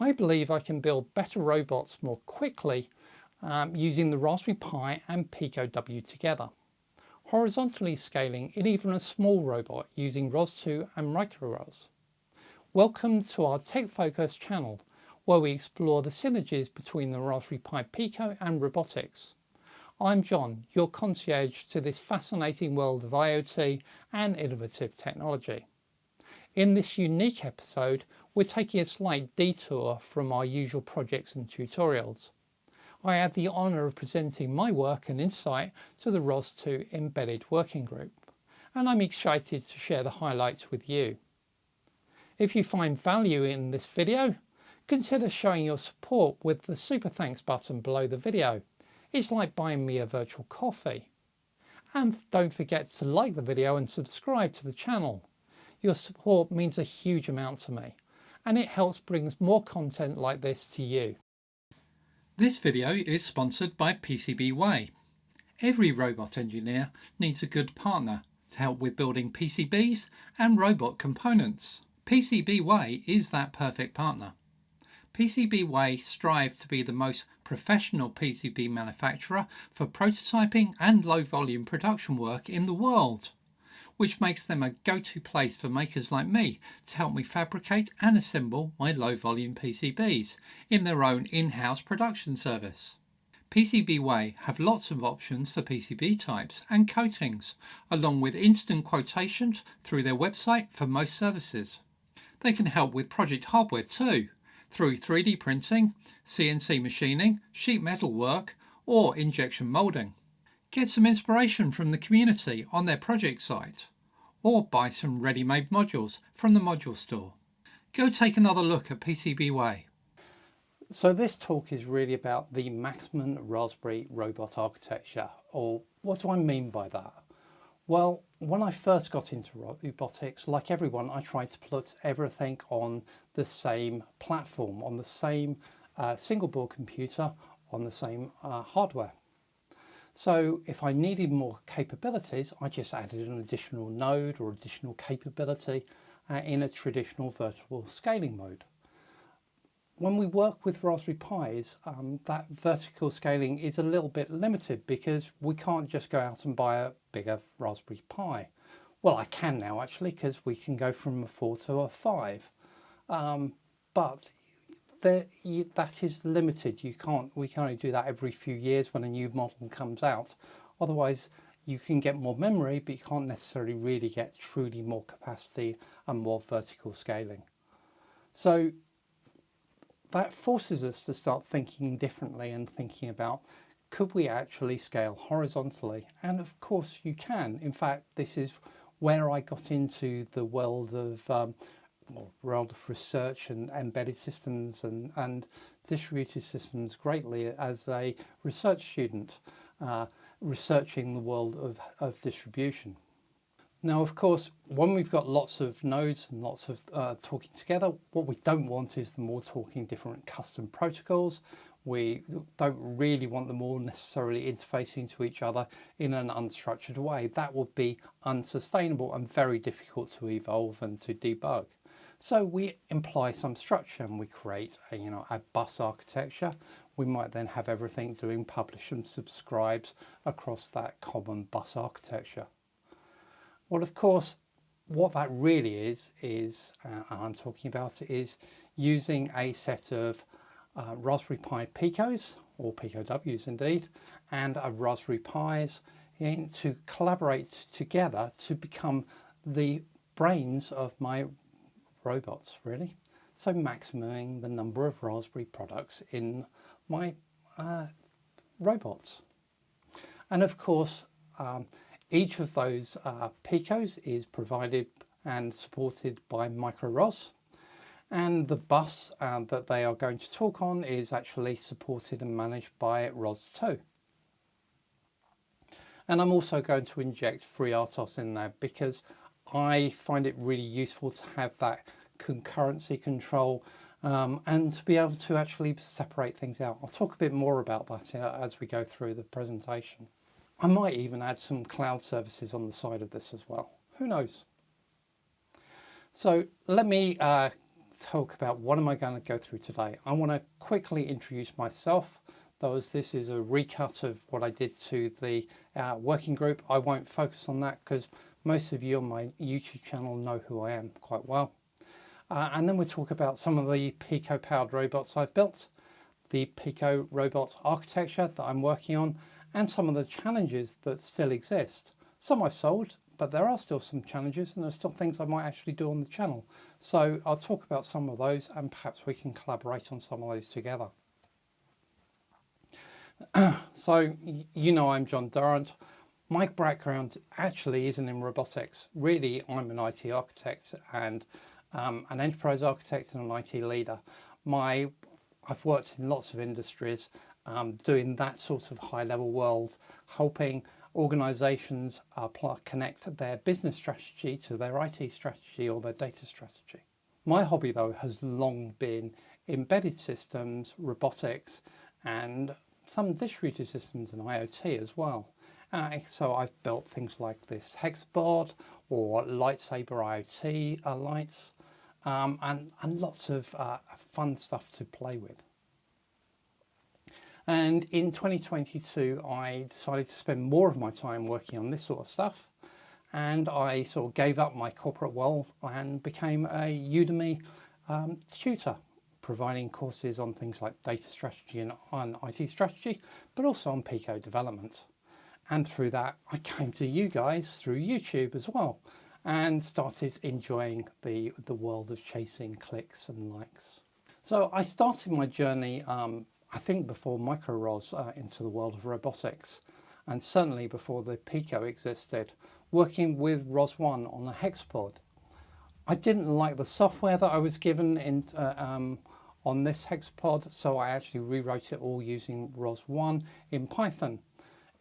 I believe I can build better robots more quickly using the Raspberry Pi and Pico W together, horizontally scaling in even a small robot using ROS2 and MicroROS. Welcome to our Tech Focus channel, where we explore the synergies between the Raspberry Pi Pico and robotics. I'm John, your concierge to this fascinating world of IoT and innovative technology. In this unique episode, we're taking a slight detour from our usual projects and tutorials. I had the honour of presenting my work and insight to the ROS2 Embedded Working Group, and I'm excited to share the highlights with you. If you find value in this video, consider showing your support with the Super Thanks button below the video. It's like buying me a virtual coffee. And don't forget to like the video and subscribe to the channel. Your support means a huge amount to me, and it helps bring more content like this to you. This video is sponsored by PCBWay. Every robot engineer needs a good partner to help with building PCBs and robot components. PCBWay is that perfect partner. PCBWay strive to be the most professional PCB manufacturer for prototyping and low-volume production work in the world, which makes them a go-to place for makers like me to help me fabricate and assemble my low-volume PCBs in their own in-house production service. PCBWay have lots of options for PCB types and coatings, along with instant quotations through their website for most services. They can help with project hardware too, through 3D printing, CNC machining, sheet metal work, or injection molding. Get some inspiration from the community on their project site, or buy some ready-made modules from the module store. Go take another look at PCBWay. So this talk is really about the maximum Raspberry robot architecture, or what do I mean by that? Well, when I first got into robotics, like everyone, I tried to put everything on the same platform, on the same single board computer, on the same hardware. So if I needed more capabilities, I just added an additional node or additional capability in a traditional vertical scaling mode. When we work with Raspberry Pis, that vertical scaling is a little bit limited because we can't just go out and buy a bigger Raspberry Pi. Well, I can now actually, because we can go from a 4 to a 5. But that is limited. We can only do that every few years when a new model comes out. Otherwise, you can get more memory, but you can't necessarily really get truly more capacity and more vertical scaling. So that forces us to start thinking differently and thinking about, could we actually scale horizontally? And of course you can. In fact, this is where I got into the world of research and embedded systems and distributed systems greatly as a research student, researching the world of distribution. Now, of course, when we've got lots of nodes and lots of talking together, what we don't want is them all talking different custom protocols. We don't really want them all necessarily interfacing to each other in an unstructured way. That would be unsustainable and very difficult to evolve and to debug. So we imply some structure and we create a bus architecture. We might then have everything doing publish and subscribes across that common bus architecture. Well, of course, what that really is I'm talking about it, is using a set of Raspberry Pi Picos, or Pico Ws indeed, and a Raspberry Pis to collaborate together to become the brains of my robots, really. So maximizing the number of Raspberry products in my robots. And of course, each of those Picos is provided and supported by MicroROS, and the bus that they are going to talk on is actually supported and managed by ROS2. And I'm also going to inject FreeRTOS in there because I find it really useful to have that concurrency control and to be able to actually separate things out. I'll talk a bit more about that as we go through the presentation. I might even add some cloud services on the side of this as well. Who knows? So let me talk about what am I going to go through today. I want to quickly introduce myself, though as this is a recut of what I did to the working group. I won't focus on that because most of you on my YouTube channel know who I am quite well. And then we'll talk about some of the Pico powered robots I've built, the Pico robot architecture that I'm working on, and some of the challenges that still exist. Some I've solved, but there are still some challenges and there's still things I might actually do on the channel. So I'll talk about some of those and perhaps we can collaborate on some of those together. So, you know, I'm John Durrant. My background actually isn't in robotics. Really, I'm an IT architect and an enterprise architect and an IT leader. I've worked in lots of industries doing that sort of high level world, helping organizations connect their business strategy to their IT strategy or their data strategy. My hobby though has long been embedded systems, robotics, and some distributed systems and IoT as well. So I've built things like this hex board or lightsaber IoT lights and lots of fun stuff to play with. And in 2022, I decided to spend more of my time working on this sort of stuff. And I sort of gave up my corporate world and became a Udemy tutor, providing courses on things like data strategy and on IT strategy, but also on Pico development. And through that, I came to you guys through YouTube as well and started enjoying the world of chasing clicks and likes. So I started my journey I think before MicroROS into the world of robotics, and certainly before the Pico existed, working with ROS1 on a hex board. I didn't like the software that I was given on this hex pod, so I actually rewrote it all using ROS1 in Python.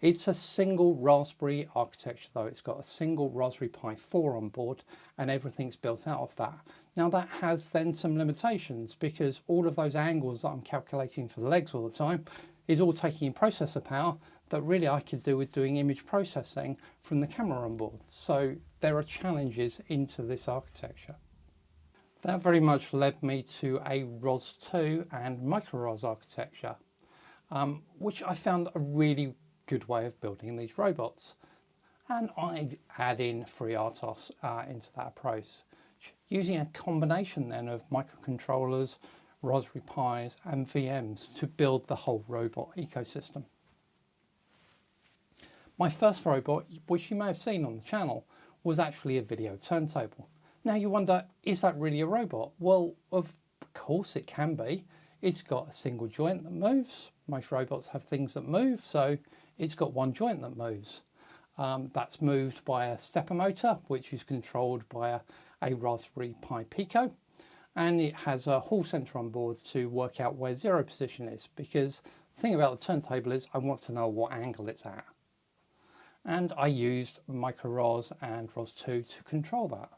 It's a single Raspberry architecture though. It's got a single Raspberry Pi 4 on board and everything's built out of that. Now that has then some limitations because all of those angles that I'm calculating for the legs all the time is all taking in processor power that really I could do with doing image processing from the camera on board. So there are challenges into this architecture. That very much led me to a ROS2 and MicroROS architecture, which I found a really good way of building these robots. And I add in FreeRTOS into that approach, using a combination then of microcontrollers, Raspberry Pis and VMs to build the whole robot ecosystem. My first robot, which you may have seen on the channel, was actually a video turntable. Now you wonder, is that really a robot? Well, of course it can be. It's got a single joint that moves. Most robots have things that move, so it's got one joint that moves. That's moved by a stepper motor, which is controlled by a Raspberry Pi Pico, and it has a hall sensor on board to work out where zero position is, because the thing about the turntable is I want to know what angle it's at. And I used MicroROS and ROS2 to control that.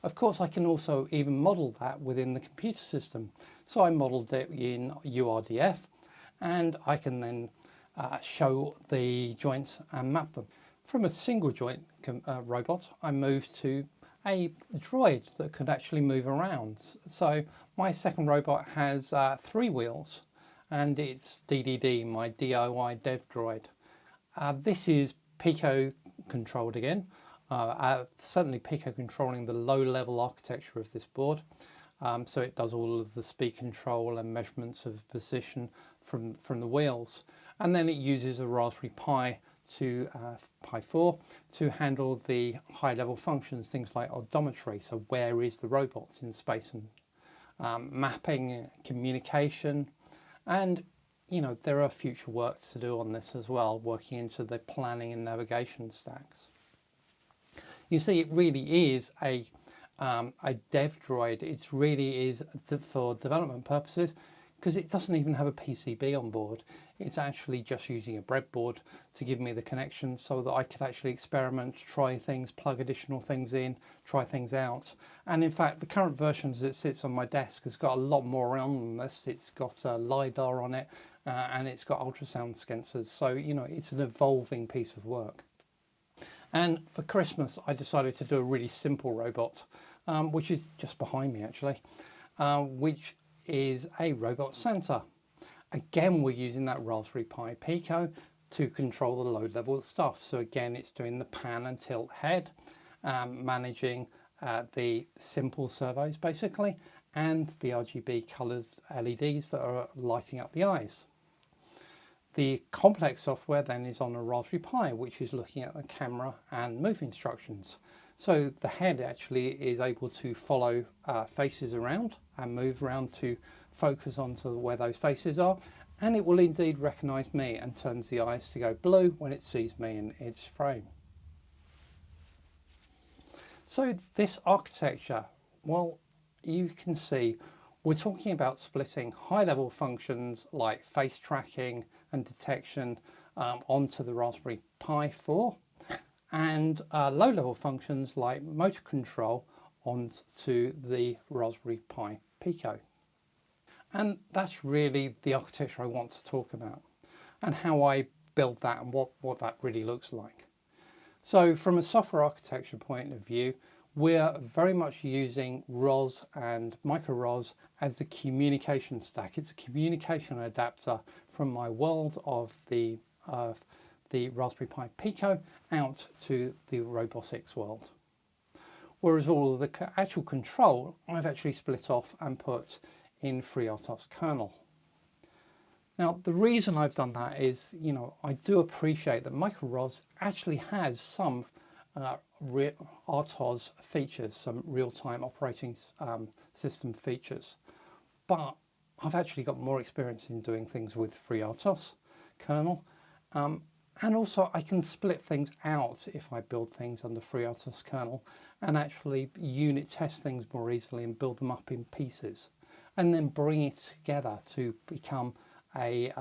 Of course, I can also even model that within the computer system. So I modeled it in URDF, and I can then show the joints and map them. From a single joint robot, I moved to a droid that could actually move around. So my second robot has 3 wheels, and it's DDD, my DIY dev droid. This is Pico controlled again. Certainly Pico controlling the low level architecture of this board. So it does all of the speed control and measurements of position from the wheels. And then it uses a Raspberry Pi Pi 4 to handle the high level functions, things like odometry. So where is the robot in space, and mapping, communication, and you know, there are future works to do on this as well, working into the planning and navigation stacks. You see, it really is a dev droid. It really is for development purposes, because it doesn't even have a PCB on board. It's actually just using a breadboard to give me the connection so that I could actually experiment, try things, plug additional things in, try things out. And in fact, the current version as it sits on my desk has got a lot more on this. It's got a LiDAR on it, and it's got ultrasound sensors. So, you know, it's an evolving piece of work. And for Christmas, I decided to do a really simple robot, which is just behind me actually. which is a robot sensor. Again, we're using that Raspberry Pi Pico to control the load level stuff. So again, it's doing the pan and tilt head, managing the simple servos basically, and the RGB colored LEDs that are lighting up the eyes. The complex software then is on a Raspberry Pi, which is looking at the camera and move instructions. So the head actually is able to follow faces around and move around to focus onto where those faces are, and it will indeed recognize me and turns the eyes to go blue when it sees me in its frame. So this architecture, well, you can see we're talking about splitting high-level functions like face tracking and detection onto the Raspberry Pi 4, and low-level functions like motor control onto the Raspberry Pi Pico. And that's really the architecture I want to talk about, and how I build that and what that really looks like. So from a software architecture point of view, we're very much using ROS and MicroROS as the communication stack. It's a communication adapter from my world of the Raspberry Pi Pico out to the robotics world. Whereas all of the actual control, I've actually split off and put in FreeRTOS kernel. Now, the reason I've done that is, you know, I do appreciate that MicroROS actually has some RTOS features, some real-time operating system features, but I've actually got more experience in doing things with FreeRTOS kernel, and also I can split things out if I build things under FreeRTOS kernel and actually unit test things more easily and build them up in pieces, and then bring it together to become a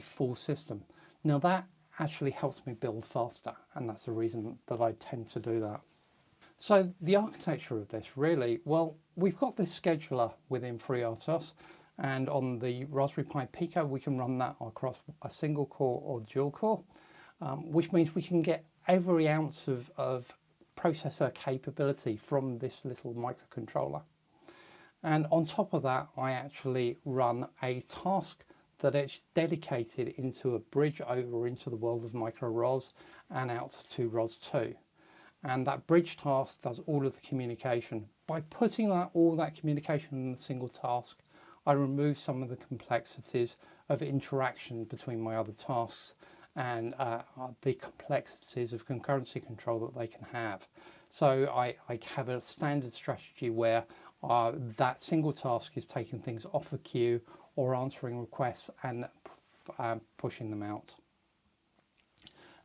full system. Now that actually helps me build faster, and that's the reason that I tend to do that. So the architecture of this really, well, we've got this scheduler within FreeRTOS, and on the Raspberry Pi Pico we can run that across a single core or dual core, which means we can get every ounce of processor capability from this little microcontroller. And on top of that, I actually run a task that is dedicated into a bridge over into the world of MicroROS and out to ROS2. And that bridge task does all of the communication. By putting all that communication in a single task, I remove some of the complexities of interaction between my other tasks and the complexities of concurrency control that they can have. So I have a standard strategy where that single task is taking things off a queue or answering requests and pushing them out.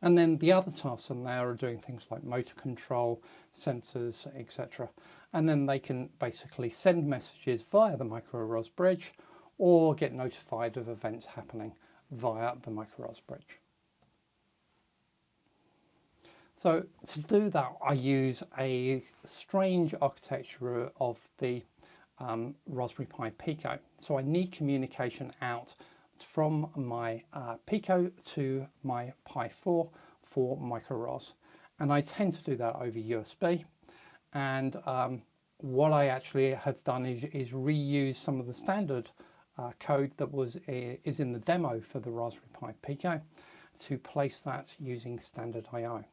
And then the other tasks on there are doing things like motor control, sensors, etc. And then they can basically send messages via the MicroROS bridge or get notified of events happening via the MicroROS bridge. So to do that, I use a strange architecture of the Raspberry Pi Pico. So I need communication out from my Pico to my Pi 4 for MicroROS, and I tend to do that over USB. And what I actually have done is reuse some of the standard code that is in the demo for the Raspberry Pi Pico to place that using standard I/O.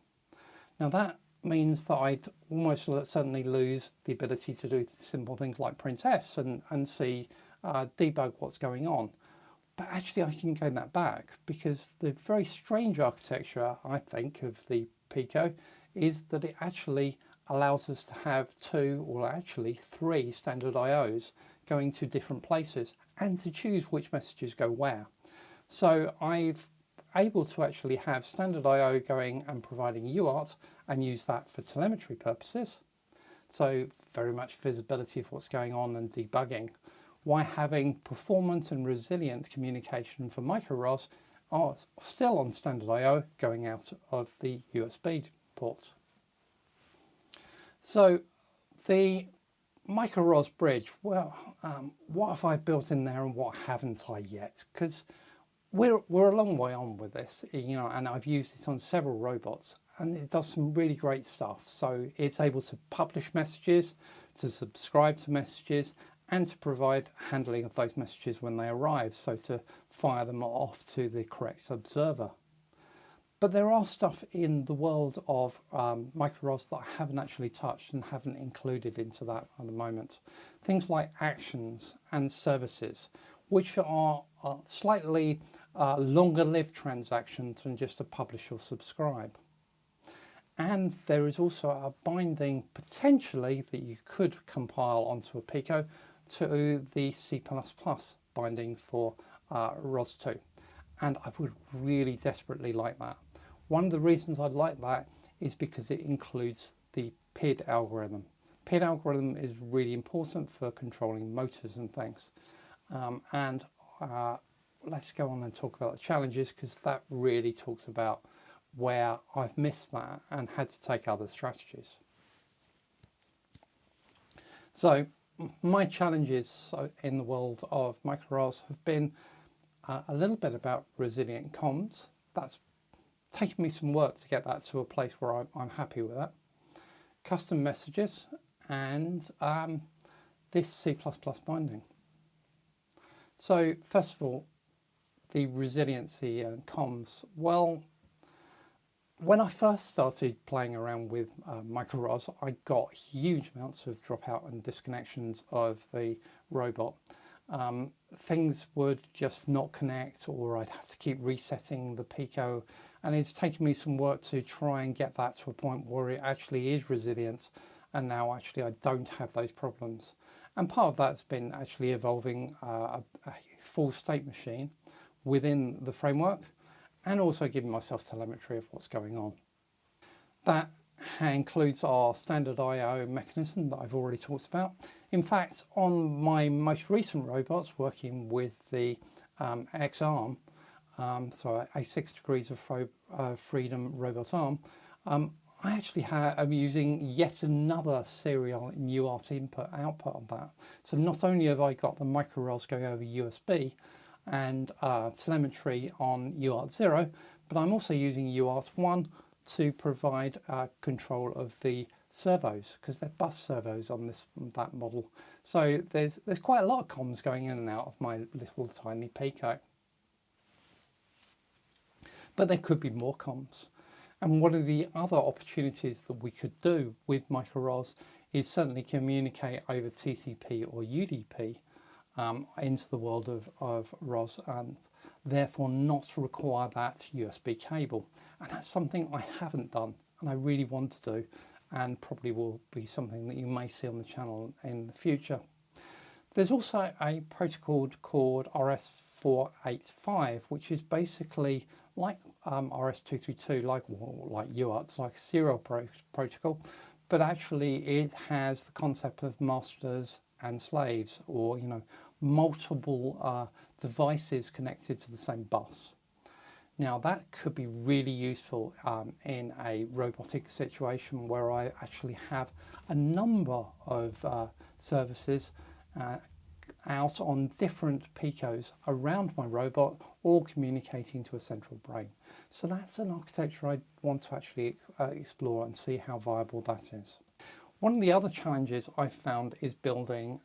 Now that means that I'd almost certainly lose the ability to do simple things like printfs and see debug what's going on. But actually I can gain that back, because the very strange architecture, I think, of the Pico is that it actually allows us to have 2 or actually 3 standard IOs going to different places and to choose which messages go where. So I've able to actually have standard I/O going and providing UART and use that for telemetry purposes. So very much visibility of what's going on and debugging, while having performant and resilient communication for MicroROS are still on standard I/O going out of the USB port. So the MicroROS bridge, well, what have I built in there and what haven't I yet? Because we're a long way on with this, you know, and I've used it on several robots and it does some really great stuff. So it's able to publish messages, to subscribe to messages, and to provide handling of those messages when they arrive, so to fire them off to the correct observer. But there are stuff in the world of MicroROS that I haven't actually touched and haven't included into that at the moment. Things like actions and services, which are slightly longer lived transactions than just a publish or subscribe. And there is also a binding potentially that you could compile onto a Pico to the C++ binding for ROS2. And I would really desperately like that. One of the reasons I'd like that is because it includes the PID algorithm. PID algorithm is really important for controlling motors and things. Let's go on and talk about the challenges, because that really talks about where I've missed that and had to take other strategies. So my challenges in the world of MicroROS have been a little bit about resilient comms. That's taken me some work to get that to a place where I'm happy with that. Custom messages and this C++ binding. So first of all, the resiliency and comms. Well, when I first started playing around with MicroROS, I got huge amounts of dropout and disconnections of the robot. Things would just not connect, or I'd have to keep resetting the Pico, and it's taken me some work to try and get that to a point where it actually is resilient, and now actually I don't have those problems. And part of that's been actually evolving a full state machine within the framework, and also giving myself telemetry of what's going on. That includes our standard I/O mechanism that I've already talked about. In fact, on my most recent robots working with the X-arm, so a 6 degrees of freedom robot arm, I actually am using yet another serial UART input output on that. So not only have I got the MicroROS going over USB and telemetry on UART 0, but I'm also using UART 1 to provide control of the servos, because they're bus servos on that model. So there's quite a lot of comms going in and out of my little tiny Pico. But there could be more comms. And one of the other opportunities that we could do with MicroROS is certainly communicate over TCP or UDP into the world of ROS, and therefore not require that USB cable. And that's something I haven't done and I really want to do, and probably will be something that you may see on the channel in the future. There's also a protocol called RS485, which is basically like RS232, like UART, like a serial protocol, but actually it has the concept of masters and slaves, or multiple devices connected to the same bus. Now that could be really useful in a robotic situation where I actually have a number of services out on different Picos around my robot, all communicating to a central brain. So that's an architecture I want to actually explore and see how viable that is. One of the other challenges I found is building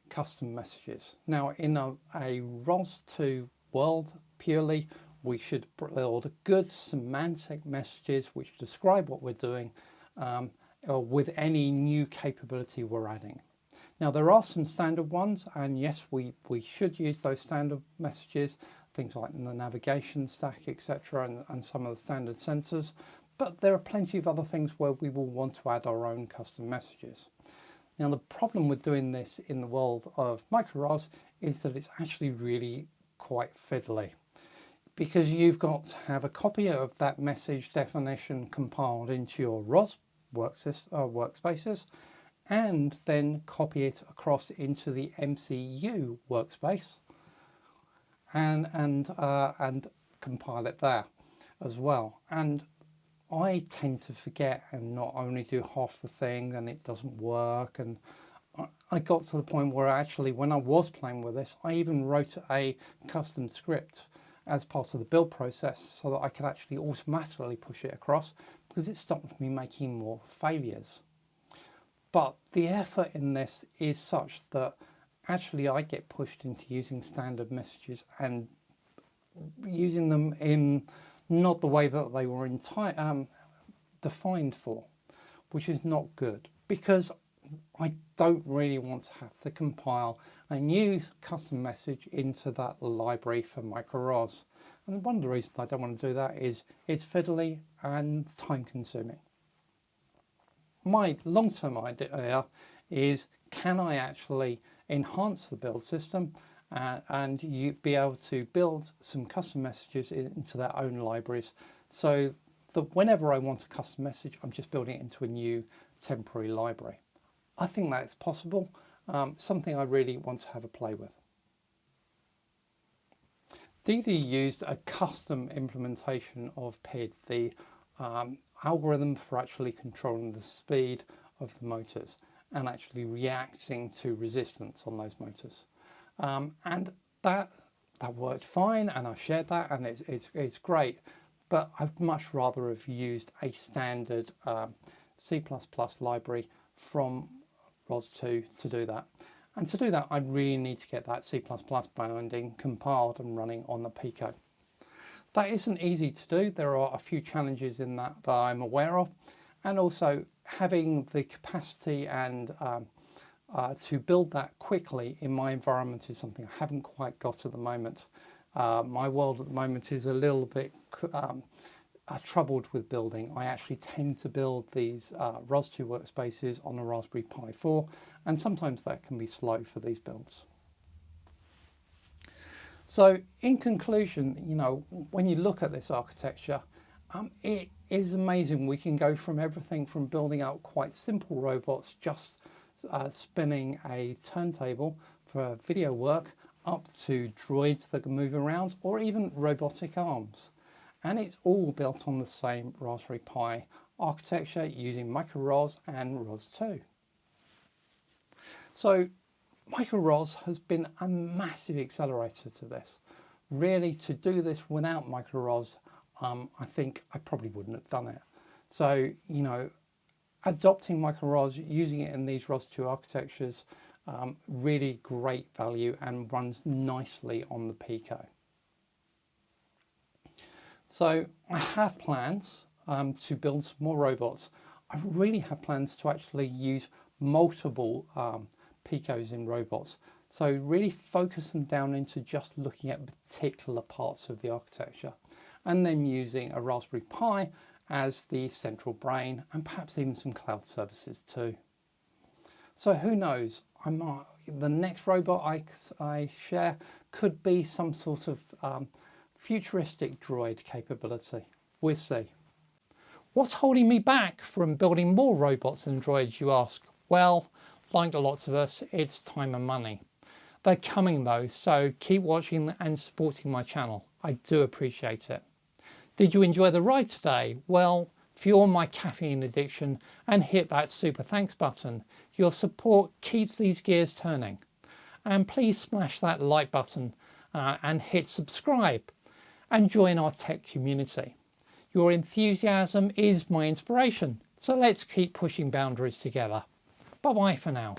custom messages. Now in a ROS2 world purely, we should build good semantic messages which describe what we're doing with any new capability we're adding. Now there are some standard ones, and yes, we should use those standard messages, things like the navigation stack, etc., and some of the standard sensors, but there are plenty of other things where we will want to add our own custom messages. Now the problem with doing this in the world of MicroROS is that it's actually really quite fiddly, because you've got to have a copy of that message definition compiled into your ROS workspaces, and then copy it across into the MCU workspace and compile it there as well. And I tend to forget and not only do half the thing, and it doesn't work. And I got to the point where actually, when I was playing with this, I even wrote a custom script as part of the build process so that I could actually automatically push it across, because it stopped me making more failures. but the effort in this is such that actually I get pushed into using standard messages and using them in not the way that they were defined for, which is not good, because I don't really want to have to compile a new custom message into that library for MicroROS. And one of the reasons I don't want to do that is it's fiddly and time consuming. My long-term idea is, can I actually enhance the build system and you be able to build some custom messages into their own libraries, so that whenever I want a custom message, I'm just building it into a new temporary library. I think that's possible, something I really want to have a play with. DD used a custom implementation of PID, the algorithm for actually controlling the speed of the motors and actually reacting to resistance on those motors. And that worked fine, and I shared that, and it's great, but I'd much rather have used a standard C++ library from ROS2 to do that. And to do that, I really need to get that C++ binding compiled and running on the Pico. That isn't easy to do. There are a few challenges in that I'm aware of, and also having the capacity and to build that quickly in my environment is something I haven't quite got at the moment. My world at the moment is a little bit troubled with building. I actually tend to build these ROS2 workspaces on a Raspberry Pi 4, and sometimes that can be slow for these builds. So in conclusion, you know, when you look at this architecture, it is amazing. We can go from everything from building out quite simple robots, just spinning a turntable for video work, up to droids that can move around, or even robotic arms. And it's all built on the same Raspberry Pi architecture using MicroROS and ROS2. So MicroROS has been a massive accelerator to this. Really, to do this without MicroROS, I think I probably wouldn't have done it. So, you know, adopting MicroROS, using it in these ROS2 architectures, really great value and runs nicely on the Pico. So I have plans to build some more robots. I really have plans to actually use multiple Picos in robots. So really focus them down into just looking at particular parts of the architecture, and then using a Raspberry Pi as the central brain, and perhaps even some cloud services too. So who knows, the next robot I share could be some sort of futuristic droid capability. We'll see. What's holding me back from building more robots and droids, you ask? Well, like lots of us, it's time and money. They're coming though, so keep watching and supporting my channel. I do appreciate it. Did you enjoy the ride today? Well, fuel my caffeine addiction and hit that super thanks button. Your support keeps these gears turning. And please smash that like button and hit subscribe and join our tech community. Your enthusiasm is my inspiration, so let's keep pushing boundaries together. Bye-bye for now.